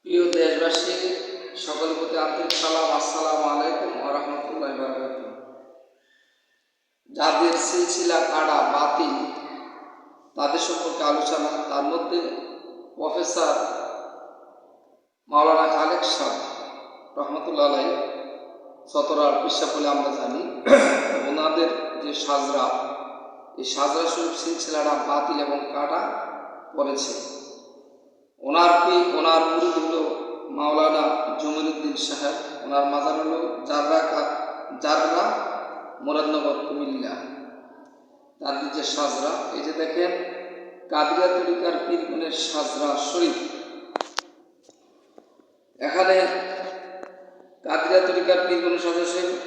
প্রিয় দেশবাসী, সকলের প্রতি আন্তরিক সালাম। আসসালামু আলাইকুম ওয়া রাহমাতুল্লাহি ওয়া বারাকাতুহু। যাদের সিলসিলা কাটা বাতিল তাদের সম্পর্কে আলোচনা, তার মধ্যে প্রফেসর মাওলানা খালেক শাহ রহমতুল্লাহ আলাইহি সতরার পেশা বলে আমরা জানি। ওনাদের যে সাজরা, এই সাজরা শরীফ সিলসিলাটা বাতিল এবং কাটা পড়েছে। ওনার মুরিদ হলো মাওলানা জমিরুদ্দিন সাহেব। ওনার মাজার হলো জাররা মুরাদনগর কুমিল্লা। তাদের যে সাজরা, এই যে দেখেন কাদিয়া তরিকার পীরগণের সাজরা শরীফ। এখানে কাদিয়া তরিকার পীরগণের সাজরা শরীফ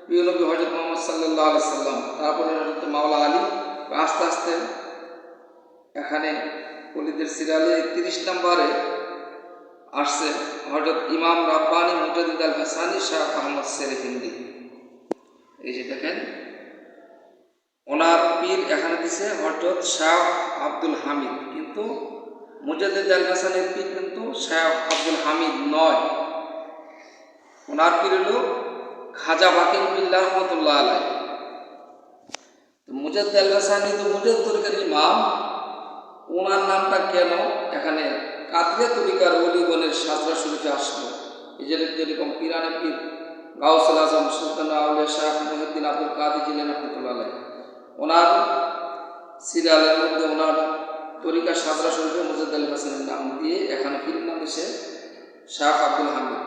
প্রিয় নবী হযরত মুহাম্মদ সাল্লাল্লাহু আলাইহি সাল্লাম, তারপরে হযরত মাওলা আলী, আস্তে আস্তে এখানে ওলিদের সিরিয়ালে 30 নম্বরে আসছে হযরত ইমাম রাব্বানি মুজাদ্দিদ আল হাসানি শাহ আহমদ সেরহিন্দি। এই যে দেখেন ওনার পীর এখানে দিছে হযরত শাহ আব্দুল হামিদ, কিন্তু মুজাদ্দিদ আল হাসানের পীর কিন্তু শাহ আব্দুল হামিদ নয়। ওনার পীর হলো খাজা বাকির বিল্লাহ রহমতুল্লাহ আলাইহি। মুজাদ্দিদ আল হাসানি তো মুজাদ্দিদ তরিকার ইমাম, ওনার নামটা কেন এখানে কাদিয়া তরিকার ওলিগণের সাজরা শরীফে আসলো? এই যেরকম পীরানে পীর গাউসুল আজম সুলতান আউলিয়া শাহ মুহিউদ্দিন আব্দুল কাদের জিলানী রহমাতুল্লাহ আলাইহি, ওনার সিরিয়ালের মধ্যে ওনার তরিকা সাজরা শরীফে মুজাদ্দিদ আল হাসানের নাম দিয়ে এখানে পীর নাম দিছে শাহ আব্দুল হামিদ।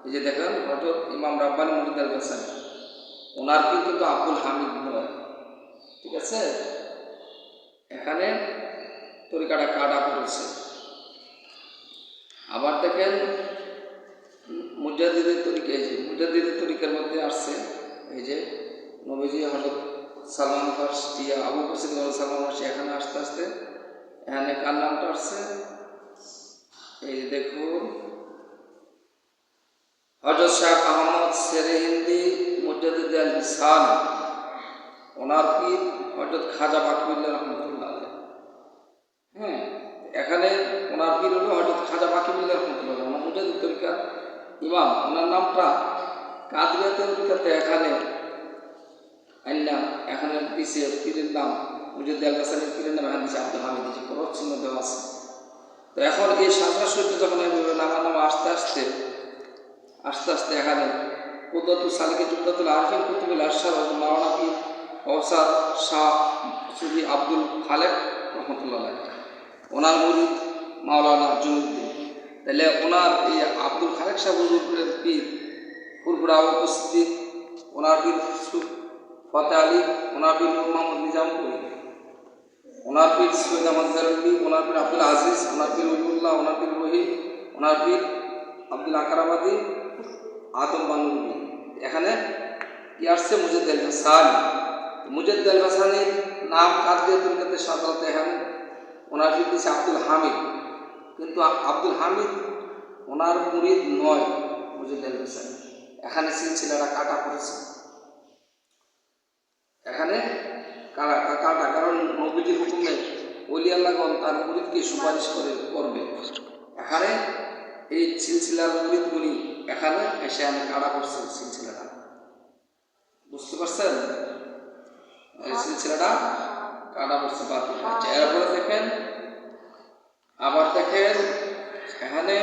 এই যে দেখেন হযরত ইমাম রাব্বানি মুজাদ্দিদ আল হাসান, ওনার পীর কিন্তু আব্দুল হামিদ নয়। ঠিক আছে, এখানে তরিকাটা কাটা করেছে। আবার দেখেন মুজাদ্দিদের তরিকা, এই যে মুজাদ্দিদের তরিকার মধ্যে আসছে এই যে নবীজি হযরত সালমান ফারসি, আবু বসির সালমান ফারসি, এখানে আস্তে আস্তে এখানে কার নামটা আসছে? এই যে দেখুন হযরত শাহ আহমদ সেরহিন্দি মুজাদ্দিদ আল হিসান, ওনার পীর হযরত খাজা বাকিউল্লাহ রহমতুল্লাহ আলাইহি। হ্যাঁ, এখানে ওনার পীর হলো হযরত খাজা বাকিউল্লাহ রহমতুল্লাহ আলাইহি, ওনার মুজাদ্দিদ তরিকার ইমাম। ওনার নামটা কাদিয়া তরিকাতে এখানে দিছে পীরের নাম মুজাদ্দিদ আল হাসানের পীরের নাম এখানে দিছে আব্দুল হামিদ, যে খরচ চিহ্ন দেওয়া আছে। তো এখন এই সাজরা শরীফে যখন নামা আস্তে আস্তে এখানে কুদরতুল সালিকিন জুবদাতুল আরিফিন কুতুবুল আরশাদ মাওলানা পীর প্রফেসর শাহ সুফি আব্দুল খালেক রহমতুল্লাহ আলাইহি, ওনার মুরিদ মাওলানা জমিরুদ্দিন। তাহলে ওনার এই আব্দুল খালেক শাহ হুজুরের পীর ফুরফুরা উপস্থিত, ওনার পীর ফতে আলী, ওনার পীর নূর মোহাম্মদ নিজামপুরি, ওনার পীর সৈয়দ আহমদ জারুলি, ওনার পীর আব্দুল আজিজ, ওনার পীর উল্লাহ, ওনার পীর রহিম, ওনার পীর আব্দুল আকরামাদি আদম বানুরবি। এখানে কি আসছে? মুজাদ্দিদ আল হাসানি। মুজাদ্দিদ আল হাসানির নাম কাদিয়া তরিকাতে সাজরাতে এখানে ওনার পীর দিচ্ছে আব্দুল হামিদ, কিন্তু আব্দুল হামিদ ওনার মুরিদ নয় মুজাদ্দিদ আল হাসানি। এখানে সিলসিলাটা কাটা পড়েছে, এখানে কাটা, কারণ নবীজির হুকুমে ওলি আল্লাহগণ তার মুরিদকে সুপারিশ করবে। এখানে এই সিলসিলার মুরিদগুলি এখানে এসে আমি কাটা করছি সিলসিলাটা, বুঝতে পারছেন? এই সিলসিলাটা কাটা করছে বাতিল। আচ্ছা, এরপরে দেখেন আবার দেখেন এখানে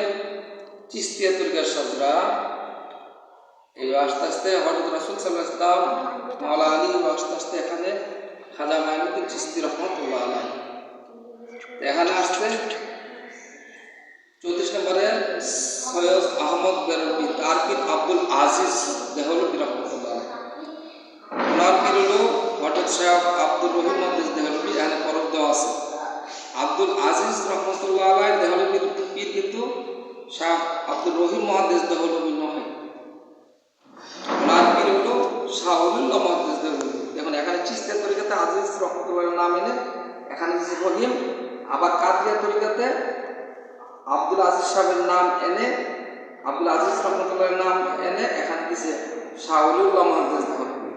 চিশতিয়া তরিকার সাজরা। এই আস্তে আস্তে হযরত রাসূল সাল্লাল্লাহু আলাইহি ওয়াসাল্লাম, মাওলা আলী, আস্তে আস্তে এখানে খাজা মাইনুদ্দিন চিশতি রহমাতুল্লাহ আলাইহি। এখানে আসছে 34 নম্বরে সৈয়দ আহমদ বেরলভী, তার পীর আব্দুল আজিজ দেহলভী রহমাতুল্লাহ আলাইহি। ওনার পীর হলো হযরত শাহ আব্দুর রহিম মুহাদ্দিস দেহলভী। এখানে পরব দেওয়া আছে আব্দুল আজিজ রহমাতুল্লাহ আলাইহি দেহলভীর পীর, কিন্তু শাহ আব্দুর রহিম মুহাদ্দিস দেহলভী নয়। ওনার পীর হলো শাহ ওলিউল্লাহ মুহাদ্দিস দেহলভী। দেখুন এখানে চিশতিয়া তরিকাতে আজিজ রহমাতুল্লাহর নাম এনে এখানে দিচ্ছে রহিম, আবার কাদিয়া তরিকাতে আব্দুল আজিজ সাহেবের নাম এনে, আব্দুল আজিজ রহমতুল্লাহর নাম এনে এখানে দিছে শাহ ওলিউল্লাহ মুহাদ্দিস দেহলভী।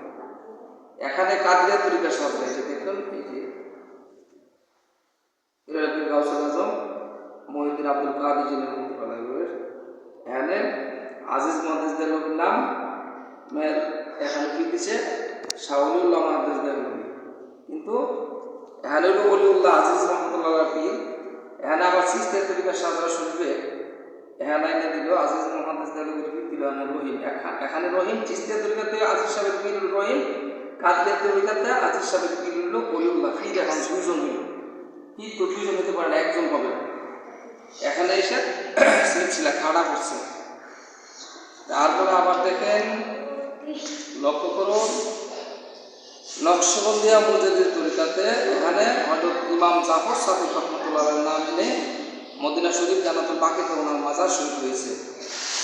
এখানে কাদিয়া তরিকা সাজরা। এই যে দেখুন, এই যে গাউসুল আজম মহিউদ্দিন আব্দুল কাদের জিলানী রহমাতুল্লাহ। এখানে আজিজ মহাদিস দেহলভীর নাম এখানে কি দিছে শাওলিউল্লাহ মহাদিস দেহলভী, কিন্তু এখানে হলো ওলিউল্লাহ আজিজ রহমতুল্লাহ পীর। এখানে আবার চিশতিয়া তরিকার সাজরা শরীফে এখানে এনে দিল আজিজ মহাদিস দেহলভীর পীর দিল রহিম। এখানে রহিম চিশতিয়া তরিকাতে আজিজ সাহেবের পীর রহিম, কাদের তরিকাতে আজিজ সাহেবের পীর হলো ওলিউল্লাহ। পীর এখন দুইজন হইল, পীর তো দুইজন হতে পারে না, একজন হবে। এখানে এসে সিলসিলা খাড়া করছে। তারপরে আবার দেখেন, লক্ষ্য করুন, নকশবন্দিয়া মুজাদ্দিদ তরিকাতে এখানে হযরত ইমাম জাফর সাদিক রহমাতুল্লাহর নাম এনে মদিনা শরীফ জান্নাতুল বাকিতে ওনার মাজার শরীফ হয়েছে।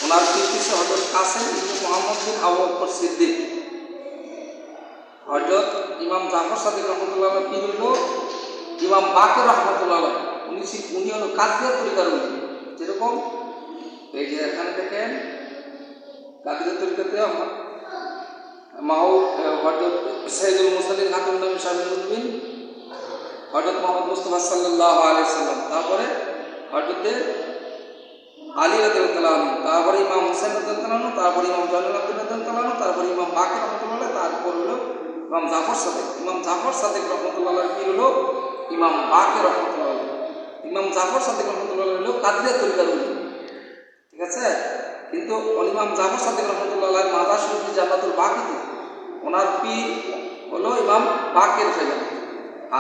ওনার পীর হচ্ছে হযরত কাসেম ইবনে মুহাম্মদ বিন আবু বকর সিদ্দিক। হযরত ইমাম জাফর সাদিক রহমাতুল্লাহর পীর হলো ইমাম বাকির রহমাতুল্লাহ। উনি হলো কাদিয়া তরিকার উনি। যেরকম এই যে এখানে দেখেন কাদিয়া তরিকাতে হযরত সাইয়্যিদুল মুরসালিন খাতুন নবী শামীমুদ্দিন, হযরত মুহাম্মদ মুস্তাফা সাল্লাল্লাহু আলাইহি সাল্লাম, তারপরে হযরত আলী রাদিয়াল্লাহু আনহু, তারপরে ইমাম হুসাইন রাদিয়াল্লাহু আনহু, তারপরে ইমাম জয়নুল আবদিন রাদিয়াল্লাহু আনহু, তারপরে ইমাম বাকির রহমাতুল্লাহ, তারপর হলো ইমাম জাফর সাদিক। ইমাম জাফর সাদিক রহমাতুল্লাহ পীর হলো ইমাম বাকির রহমাতুল্লাহ। ইমাম জাফর সাদিক রহমাতুল্লাহ হলো কাদিয়া তরিকার উনি, ঠিক আছে। কিন্তু ইমাম জাফর সাদিক রহমাতুল্লাহ মাজার শরীফ জান্নাতুল বাকিতে ওনার পীর হলো ইমাম বাকির ফেলা।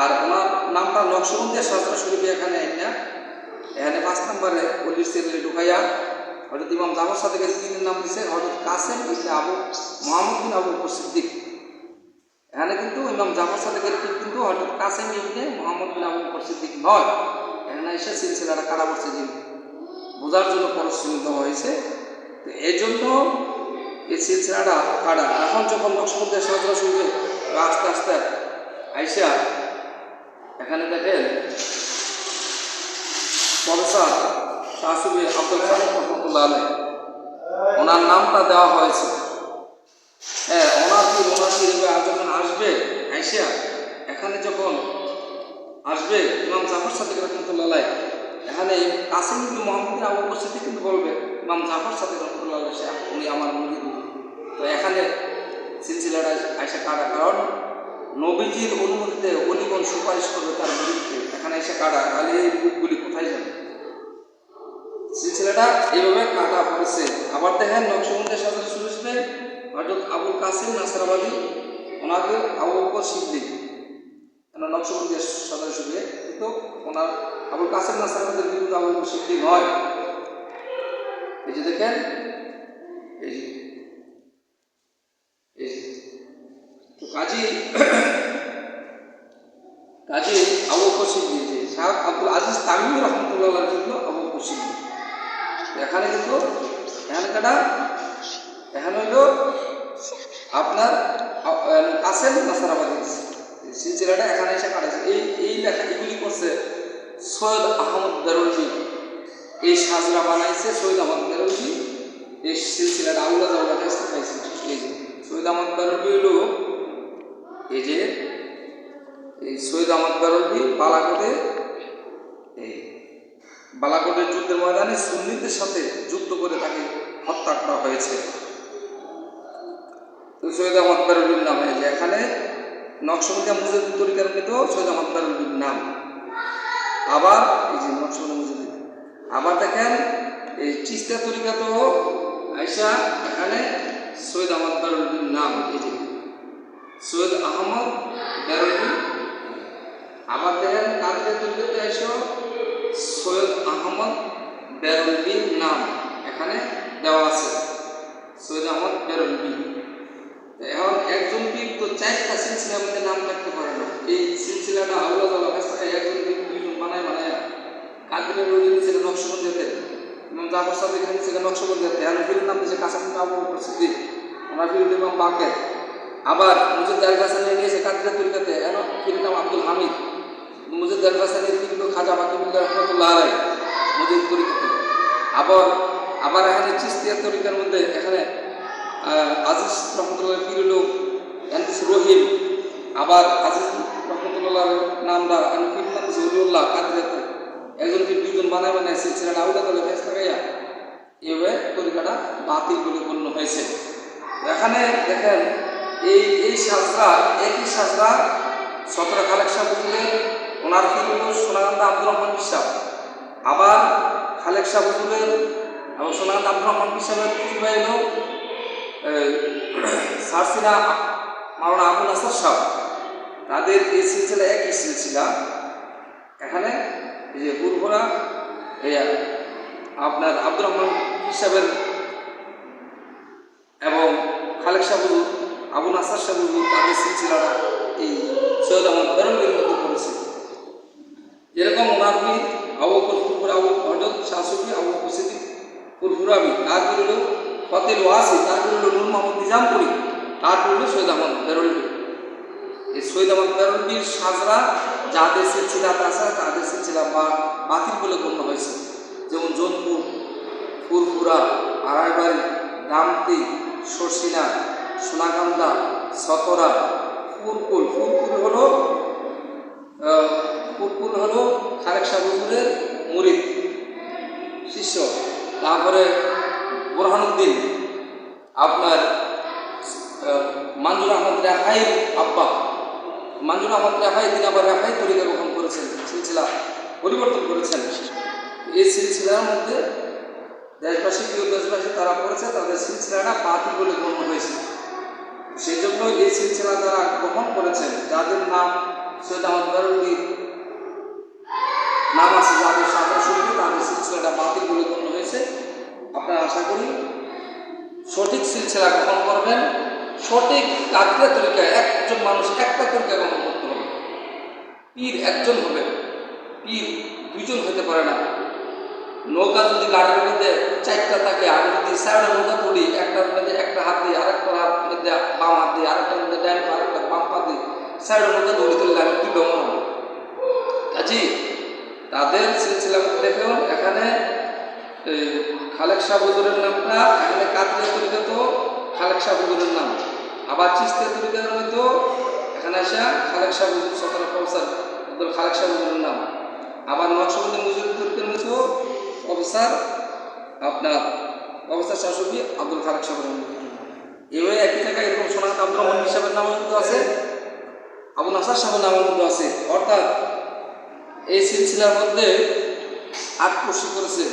আর ওনার নামটা নকশবন্দিয়া সাজরা শরীফে এখানে এখানে 5 নম্বরে অলির সেলে ঢুকাইয়া হযরত ইমাম জাফর সাদিকের পীরের নাম দিছে হযরত কাসেম ইবনে আবু মুহাম্মদ বিন আবু বকর সিদ্দিক। এখানে কিন্তু ইমাম জাফর সাদিকের পীর কিন্তু হযরত কাসেম ইবনে মুহাম্মদ বিন আবু বকর সিদ্দিক নয়। এখানে এসে সিলসিলাটা কাটা পড়ছে, যে বোঝার জন্য পরিশ্রম দেওয়া হয়েছে। তো এই জন্য এই সিলসিলাটা কাটা। এখন যখন নকশবন্দিয়া সাজরা শরীফে আস্তে আস্তে আইসা এখানে দেখেন প্রফেসর শাহ সুফি আব্দুল খালিক রহমাতুল্লাহ আলাইহি ওনার নামটা দেওয়া হয়েছে। হ্যাঁ, ওনার পীর যখন আসবে আইসা এখানে যখন আসবে ইমাম জাফর সাদিক রহমাতুল্লাহ আলাইহি, এখানে কাসেম ইবনে মুহাম্মদ বিন আবু বকর সিদ্দিক কিন্তু বলবে ইমাম জাফর সাদিক রহমাতুল্লাহ আলাইহি উনি আমার মুরিদ। তো এখানে সিলসিলাটা আইসা কাটা, কারণ নবীজির অনুমতিতে অলিগণ সুপারিশ করবে তার মুরিদকে। এখানে এসে কাটা, তাহলে এই রূপগুলি কোথায় যাবে? সিলসিলাটা এইভাবে কাটা পড়েছে। আবার দেখেন নকশবন্দিয়া সাজরা শরীফে হযরত আবুল কাসিম নাসরাবাদী ওনাদের আবু বকর সিদ্দিক, নকশবন্দিয়া সাজরা শরীফে কিন্তু ওনার আবুল কাসিম নাসরাবাদীর বিরুদ্ধে আবু বকর সিদ্দিক হয়। এই যে দেখেন, এই কাজী আবু বকর সিদ্দিক, যে শাহ আব্দুল আজিজ তামিমি রহমাতুল্লাহ জন্য আবু বকর সিদ্দিক। এখানে কিন্তু এখানে হইল আপনার কাসেম নাসরাবাদী। সিলসিলাটা এখানে এসে কাটাছে। এই লেখা এগুলি করছে সৈয়দ আহমদ বেরলভী। এই সাজরা বানাইছে সৈয়দ আহমদ বেরলভী। এই সিলসিলাটা আউলা জাউলা কাছে পাইছে। এই যে সৈয়দ আহমদ বেরলভী হলো এই সৈয়দ আহমদ বেরলভী বালাকোটের যুদ্ধের ময়দানে সুন্নিদের সাথে যুদ্ধ করে তাকে হত্যা করা হয়েছে। তো সৈয়দ আহমদ বেরলভীর নামে যে এখানে নকশবন্দিয়া মুজাদ্দিদ তরিকার মধ্যেও সৈয়দ আহমদ বেরলভীর নাম। আবার এই যে নকশবন্দিয়া মুজাদ্দিদ, আবার দেখেন এই চিশতিয়া তরিকাতেও আইসা এখানে সৈয়দ আহমদ বেরলভীর নাম, এই যে সৈয়দ আহমদ বেরলভী। আবার দেখেন কাদিয়া তরিকাতে আইসা সৈয়দ আহমদ বেরলভীর নাম এখানে দেওয়া আছে, সৈয়দ আহমদ বেরলভী। এখন একজন পীর তো 4টা সিলসিলার মধ্যে নাম থাকতে পারে না। এই সিলসিলাটা আউলা জাউলা কাছ থেকে একজন পীর দুইজন বানায় কাদিরের রোজী ছিল নকশবন্দিয়াতে, ইমাম জাফর সাদিক ছিল নকশবন্দিয়াতে। আর পীরের নাম দিয়েছে কাসেম ইবনে আবু বকর সিদ্দিক, ওনার পীর ইমাম বাকের। আবার মুজাদ্দিদ আল গাসানি নিয়েছে কাদিয়া তরিকাতে, এর পীরের নাম আব্দুল হামিদ। মুজাদ্দিদ আল গাসানির পীর তো খাজা বাকিউল্লাহ রহমাতুল্লাহ আলাইহি মুজাদ্দিদ তরিকাতে। আবার এখানে চিশতিয়া তরিকার মধ্যে এখানে আজিজ রহমতুল্লাহ পীর হলো রহিম। আবার আজিজ রহমতুল্লাহ নামটা পীর নাম ওলিউল্লাহ কাদিয়াতে। একজনকে দুইজন বানায় বানায় সিলসিলাটা আলাদা করে ফেস লাগাইয়া এভাবে তরিকাটা বাতিল বলে গণ্য হয়েছে। এখানে দেখেন এই সাজরা, একই সাজরা সতরা খালেক শাহ হুজুরের, ওনার কি হল সোনাকান্দা আব্দুর রহমান বিশ্বাস, আবার খালেক শাহ হুজুরের এবং সোনাকান্দা আব্দুর রহমান বিশ্বাসের প্রতিভা এলো সারসিনা মাওলানা আবুল নাসার শাহ, তাদের এই সিলসিলা একই সিলসিলা। এখানে এই যে বুরভরা আপনার আব্দুর রহমান হিসাবের এবং খালেক শাহ হুজুর, আবু নাসার শাহ হুজুর, তাদের সিলসিলাটা এই সৈয়দ আহমদ বেরলভীর মধ্যে পড়েছে। যেরকম ওনার পীর আবু বকর ফুরফুরা, আবু হযরত শাহ সুফি আবু বকর সিদ্দিক ফুরফুরাবি, তার পীর হলো ফতেল ওয়াসি, তার পীর হলো নূর মোহাম্মদ নিজামপুরি, তার পীর হলো সৈয়দ আহমদ বেরলভী। এই সৈয়দ আহমদ বেরলভীর সাজরা যাদের সিলসিলা আছে তাদের সিলসিলা বাতিল বলে গণ্য হয়েছে। যেমন জোনপুর, ফুরফুরা, আড়াইবাড়ি, দামতি, শর্ষিনা, সোনাকান্দা, সতরা, ফুরকুল হলো খালেক শাহ হুজুরের মুরিদ শিষ্য। তারপরে বোরহানুদ্দিন আপনার মঞ্জুর আহমদ রেফাইর আব্বা, মঞ্জুর আহমদ রেফাই, তিনি আবার রেফাই তরিকা গ্রহণ করেছেন, সিলসিলা পরিবর্তন করেছেন। এই সিলসিলার মধ্যে দেশবাসী, প্রিয় দেশবাসী তারা পড়েছে, তাদের সিলসিলাটা বাতিল বলে গণ্য হয়েছে। সেই জন্য এই সিলসিলা তারা গ্রহণ করেছেন, যাদের নাম সৈয়দ আহমদ বেরলভীর নাম আছে, যাদের সাজরা শরীফে, তাদের সিলসিলাটা বাতিল বলে গণ্য হয়েছে। আপনারা আশা করি সঠিক সিলসিলা গ্রহণ করবেন, সঠিক কাজের তরিকায়। একজন মানুষ একটা তরিকা গ্রহণ করতে হবে, পীর একজন হবে, পীর দুইজন হতে পারে না। নৌকা যদি গাড়ির মধ্যে চারটা থাকে, আমি যদি সাইডের মধ্যে পড়ি, একটার মধ্যে একটা হাত দিই, আরেকটার হাত মধ্যে বাম হাত দিই, আরেকটার মধ্যে ডাইন পা, আরেকটা বাম পা দিই, সাইডের মধ্যে দড়ি তুললে আমি কি ব্যবহার হবো? কাজী তাদের সিলসিলা দেখুন, এখানে খালেক শাহ হুজুরের নামটা, এখানে কাদরিয়া তরিকা তো খালেক শাহ হুজুরের নাম, আবার চিশতিয়া তরিকার হয়তো এখানে আসা খালেক শাহ হুজুর সতরা প্রফেসর খালেক শাহ হুজুরের নাম, আবার নকশবন্দি মুজিব তরিকার মতো প্রফেসর আপনার প্রফেসর শাহ সুফি আব্দুল খালেক শাহ এভাবে একই জায়গায় এরকম সোনাকান্দা আব্দুর রহমান হিসাবের নামের মধ্যে আছে, আবু নাসার শাহের নামের মধ্যে আছে। অর্থাৎ এই সিলসিলার মধ্যে আটকর্ষি করেছে,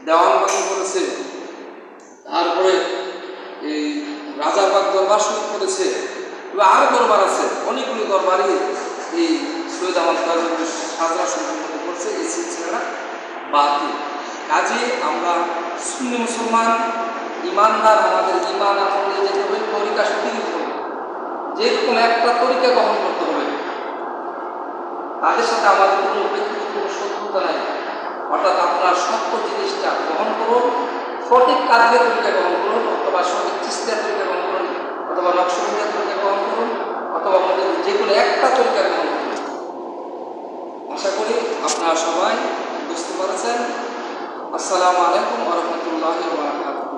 দেওয়ানবাগি করেছে, তারপরে এই রাজারবাগ দরবার শরীফ করেছে, এবার আরও দরবার আছে, অনেকগুলো দরবারই এই সৈয়দ আহমদ বেরলভীর সাজরা শরীফের মধ্যে করছে। এই সিলসিলাটা বাতিল। কাজে আমরা সুন্নি মুসলমান ইমানদার, আমাদের ইমান আমলে যেতে হবে, তরিকা সঠিক হতে হবে, যেরকম একটা তরিকা গ্রহণ করতে হবে, তাদের সাথে আমাদের কোনো ব্যক্তিগত কোনো শত্রুতা নাই। অর্থাৎ আপনার সত্য জিনিসটা গ্রহণ করুন, সঠিক কাজের তরিকা গ্রহণ করুন, অথবা সঠিক চিস্তিয়া তরিকা গ্রহণ করুন, অথবা নকশবন্দিয়া তরিকা গ্রহণ করুন, অথবা আমাদের যে কোনো একটা তরিকা গ্রহণ করুন। আশা করি আপনারা সবাই বুঝতে পারছেন। আসসালামু আলাইকুম ওয়া রাহমাতুল্লাহি ওয়া বারাকাতুহু।